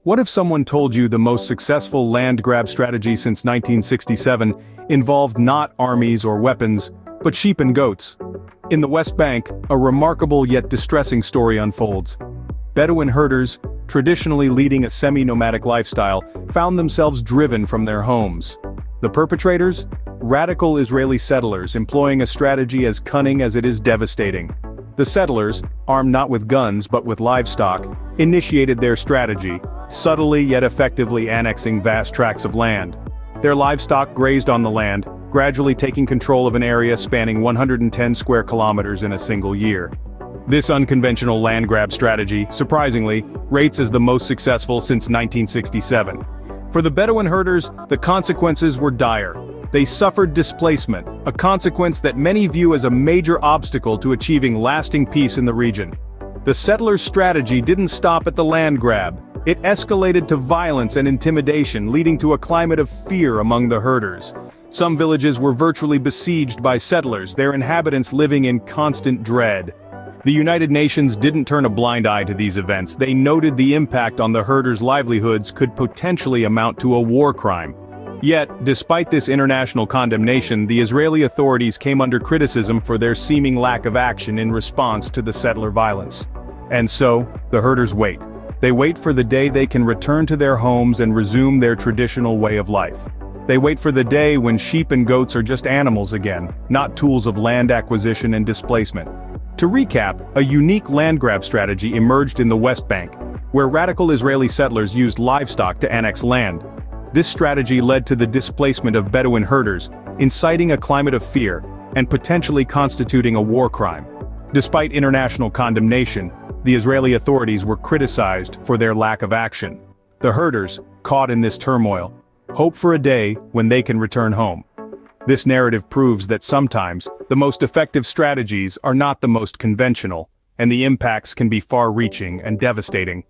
What if someone told you the most successful land grab strategy since 1967 involved not armies or weapons, but sheep and goats? In the West Bank, a remarkable yet distressing story unfolds. Bedouin herders, traditionally leading a semi-nomadic lifestyle, found themselves driven from their homes. The perpetrators? Radical Israeli settlers employing a strategy as cunning as it is devastating. The settlers, armed not with guns but with livestock, initiated their strategy, subtly yet effectively annexing vast tracts of land. Their livestock grazed on the land, gradually taking control of an area spanning 110 square kilometers in a single year. This unconventional land grab strategy, surprisingly, rates as the most successful since 1967. For the Bedouin herders, the consequences were dire. They suffered displacement, a consequence that many view as a major obstacle to achieving lasting peace in the region. The settlers' strategy didn't stop at the land grab. It escalated to violence and intimidation, leading to a climate of fear among the herders. Some villages were virtually besieged by settlers, their inhabitants living in constant dread. The United Nations didn't turn a blind eye to these events. They noted the impact on the herders' livelihoods could potentially amount to a war crime. Yet, despite this international condemnation, the Israeli authorities came under criticism for their seeming lack of action in response to the settler violence. And so, the herders wait. They wait for the day they can return to their homes and resume their traditional way of life. They wait for the day when sheep and goats are just animals again, not tools of land acquisition and displacement. To recap, a unique land grab strategy emerged in the West Bank, where radical Israeli settlers used livestock to annex land. This strategy led to the displacement of Bedouin herders, inciting a climate of fear, and potentially constituting a war crime. Despite international condemnation, the Israeli authorities were criticized for their lack of action. The herders, caught in this turmoil, hope for a day when they can return home. This narrative proves that sometimes, the most effective strategies are not the most conventional, and the impacts can be far-reaching and devastating.